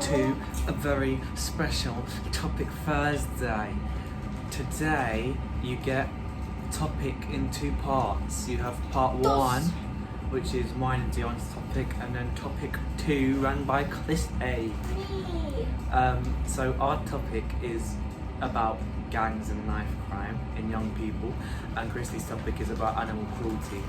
to a very special Topic Thursday. Today you get topic in two parts. You have part one, which is mine and Dion's topic, and then topic two run by christy. So our topic is about gangs and knife crime in young people, and Christy's topic is about animal cruelty.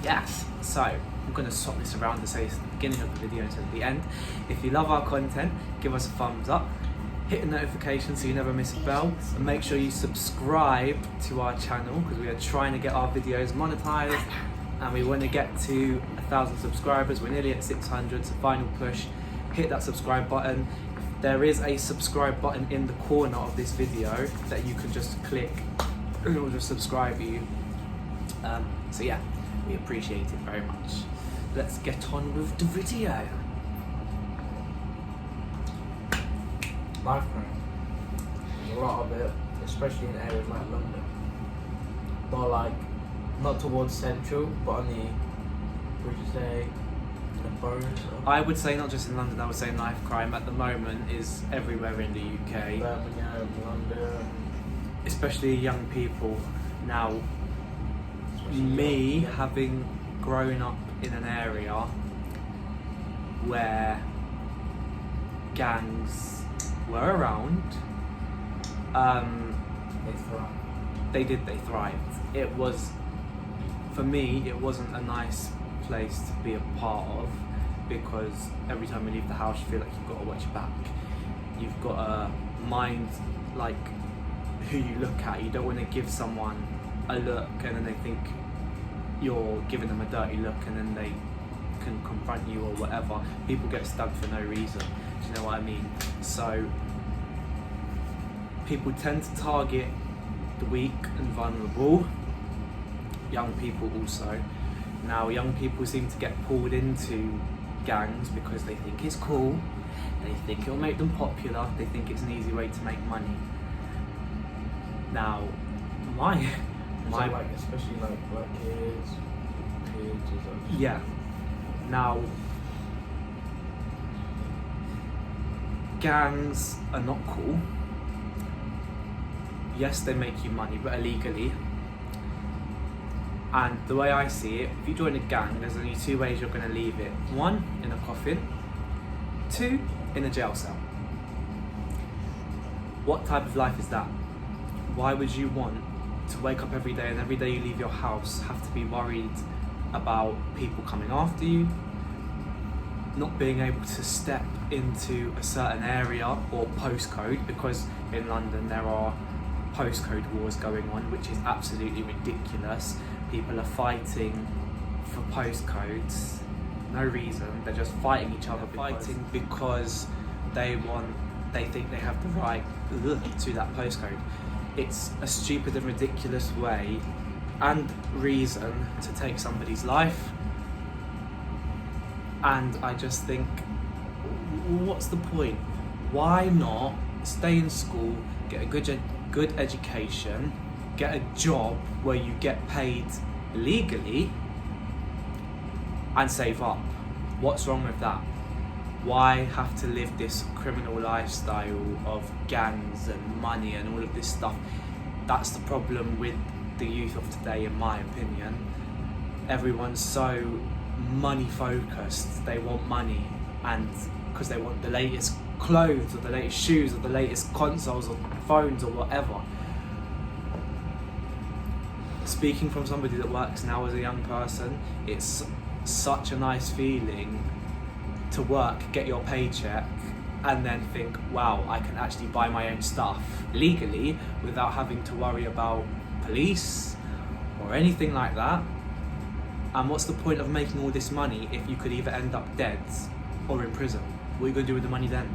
Yes, so I'm going to swap this around to say it's the beginning of the video instead of the end. If you love our content, give us a thumbs up, hit the notification so you never miss a bell, and make sure you subscribe to our channel because we are trying to get our videos monetized and we want to get to 1,000 subscribers. We're nearly at 600, so final push. Hit that subscribe button. There is a subscribe button in the corner of this video that you can just click and it will just subscribe you. So yeah, we appreciate it very much. Let's get on with the video. Knife crime. There's a lot of it, especially in areas like London. More like, not towards central, but on the, would you say, the boroughs? I would say not just in London, I would say knife crime at the moment is everywhere in the UK. Birmingham, London. Especially young people. Now, me having grown up in an area where gangs were around, they thrived. It was, for me, it wasn't a nice place to be a part of, because every time you leave the house you feel like you've got to watch your back. You've got to mind like who you look at. You don't want to give someone a look and then they think you're giving them a dirty look and then they can confront you or whatever. People get stabbed for no reason. Do you know what I mean? So people tend to target the weak and vulnerable. Young people also. Now young people seem to get pulled into gangs because they think it's cool, they think it'll make them popular, they think it's an easy way to make money. Now my like, especially like black kids or something. Yeah. Now gangs are not cool. Yes, they make you money, but illegally. And the way I see it, if you join a gang, there's only two ways you're going to leave it. One, in a coffin. Two, in a jail cell. What type of life is that? Why would you want to wake up every day and every day you leave your house have to be worried about people coming after you, not being able to step into a certain area or postcode, because in London there are postcode wars going on, which is absolutely ridiculous. People are fighting for postcodes, no reason. They're just fighting each other, fighting because they think they have the right to that postcode. It's a stupid and ridiculous way and reason to take somebody's life. And I just think, what's the point? Why not stay in school, get a good education, get a job where you get paid legally and save up? What's wrong with that? Why have to live this criminal lifestyle of gangs and money and all of this stuff? That's the problem with the youth of today, in my opinion. Everyone's so money focused. They want money, and because they want the latest clothes or the latest shoes or the latest consoles or phones or whatever. Speaking from somebody that works now as a young person, it's such a nice feeling to work, get your paycheck, and then think, wow, I can actually buy my own stuff legally without having to worry about police or anything like that. And what's the point of making all this money if you could either end up dead or in prison? What are you going to do with the money then?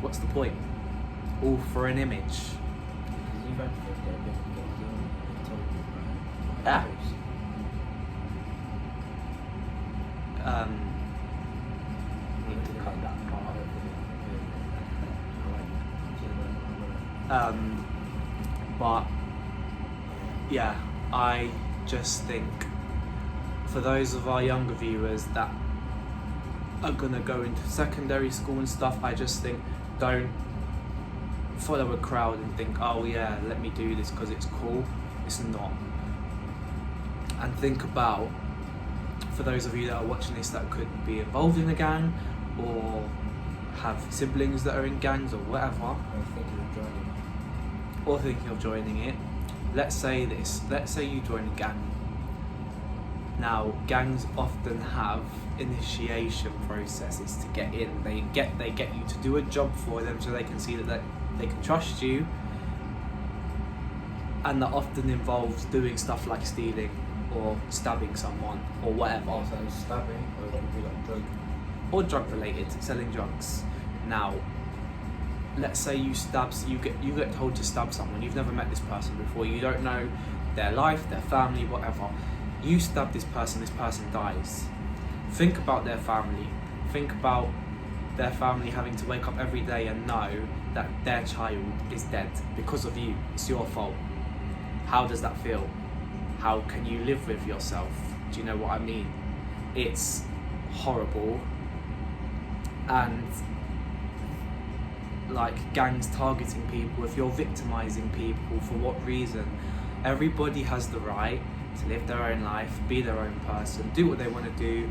What's the point? All for an image. Yeah. But yeah, I just think for those of our younger viewers that are gonna go into secondary school and stuff, I just think don't follow a crowd and think, oh yeah, let me do this because it's cool. It's not. And think about, for those of you that are watching this that could be involved in a gang or have siblings that are in gangs or whatever, or thinking of joining it, let's say you join a gang. Now, gangs often have initiation processes to get in. They get you to do a job for them so they can see that they can trust you, and that often involves doing stuff like stealing or stabbing someone or whatever. Also stabbing, or it could be like drug. Or drug related, selling drugs. Now, let's say you get told to stab someone. You've never met this person before. You don't know their life, their family, whatever. You stab this person dies. Think about their family. Think about their family having to wake up every day and know that their child is dead because of you. It's your fault. How does that feel? How can you live with yourself? Do you know what I mean? It's horrible. And like gangs targeting people, if you're victimizing people, for what reason? Everybody has the right to live their own life, be their own person, do what they want to do,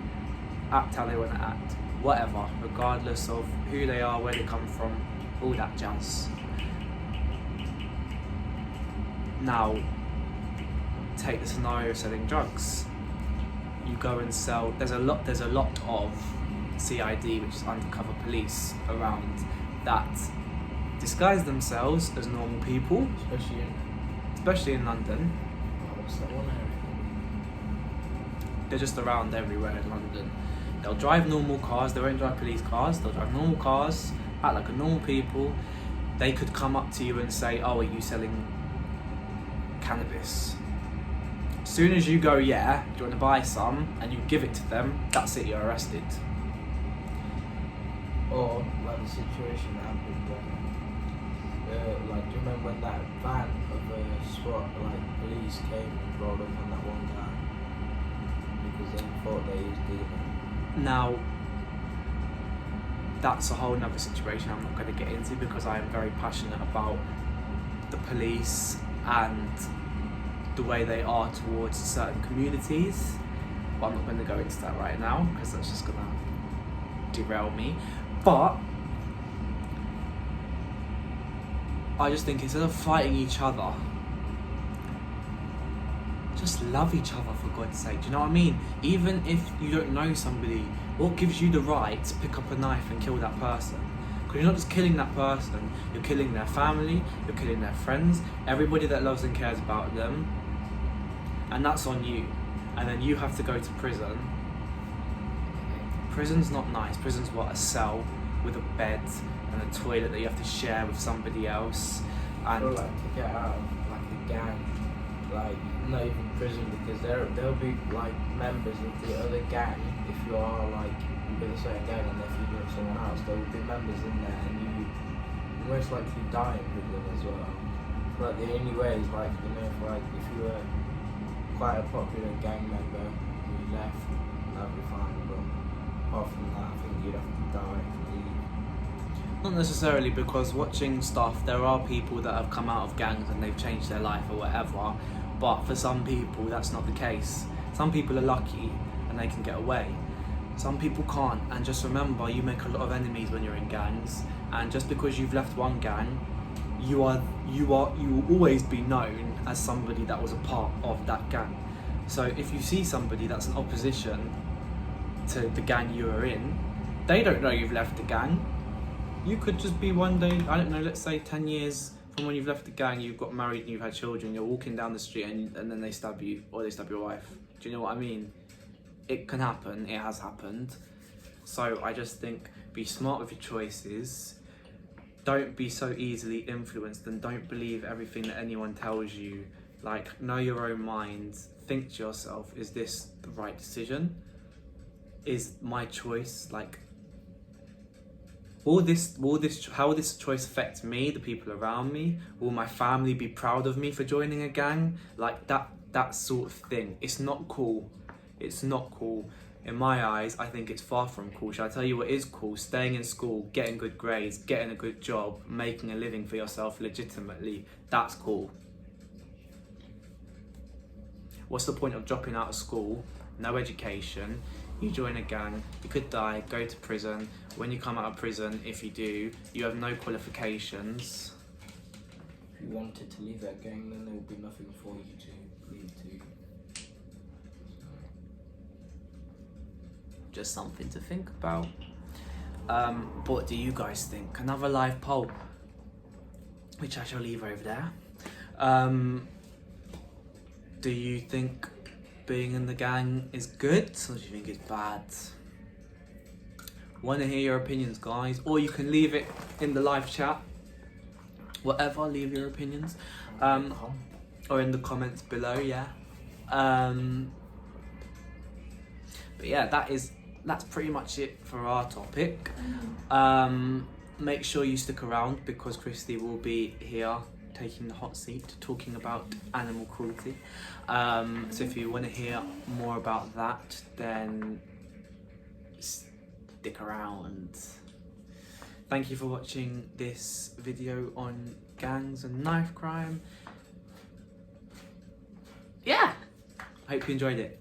act how they want to act, whatever, regardless of who they are, where they come from, all that jazz. Now, take the scenario of selling drugs. You go and sell. There's a lot of CID, which is undercover police, around that disguise themselves as normal people, especially in London. What's that one area? They're just around everywhere in London. They'll drive normal cars. They won't drive police cars. They'll drive normal cars, act like a normal people. They could come up to you and say, "Oh, are you selling cannabis?" As soon as you go, "Yeah, do you want to buy some?" and you give it to them, that's it. You're arrested. Or like the situation that happened when, like, do you remember when that van of SWAT, like police came and rolled up on that one guy because they thought they used dion? Now, that's a whole nother situation I'm not going to get into because I am very passionate about the police and the way they are towards certain communities. But I'm not going to go into that right now because that's just going to derail me. But I just think instead of fighting each other, just love each other, for God's sake. Do you know what I mean? Even if you don't know somebody, what gives you the right to pick up a knife and kill that person? Because you're not just killing that person, you're killing their family, you're killing their friends, everybody that loves and cares about them, and that's on you. And then you have to go to prison. Prison's not nice. Prison's what? A cell with a bed and a toilet that you have to share with somebody else. And Or like to get out of like a gang, like not even prison, because there'll be like members of the other gang. If you are like with a certain gang and they're feeding with someone else, there will be members in there, and you most likely die in prison as well. Like the only way is like, you know, if you were quite a popular gang member and you left, that'd be fine. But apart from that, I think you'd have to die and leave. not necessarily, because watching stuff, there are people that have come out of gangs and they've changed their life or whatever. But for some people, that's not the case. Some people are lucky and they can get away. Some people can't. And just remember, you make a lot of enemies when you're in gangs. And just because you've left one gang, you will always be known as somebody that was a part of that gang. So if you see somebody that's in opposition to the gang you are in, they don't know you've left the gang. You could just be one day, I don't know, let's say 10 years from when you've left the gang, you've got married and you've had children, you're walking down the street and then they stab you, or they stab your wife. Do you know what I mean? It can happen, it has happened. So I just think, be smart with your choices. Don't be so easily influenced, and don't believe everything that anyone tells you. Like, know your own mind. Think to yourself, is this the right decision? Is my choice, like, how will this choice affect me, the people around me? Will my family be proud of me for joining a gang? Like that sort of thing. It's not cool. It's not cool. In my eyes, I think it's far from cool. Shall I tell you what is cool? Staying in school, getting good grades, getting a good job, making a living for yourself legitimately. That's cool. What's the point of dropping out of school, no education, you join a gang, you could die, go to prison. When you come out of prison, if you do, you have no qualifications. If you wanted to leave that gang, then there would be nothing for you to leave to. Just something to think about. What do you guys think? Another live poll, which I shall leave over there. Do you think being in the gang is good, or do you think it's bad? Want to hear your opinions, guys, or you can leave it in the live chat. Whatever, leave your opinions, or in the comments below. Yeah. But yeah, that's pretty much it for our topic. Make sure you stick around because Christy will be here taking the hot seat talking about animal cruelty. So if you want to hear more about that, then stick around. Thank you for watching this video on gangs and knife crime. Yeah, hope you enjoyed it.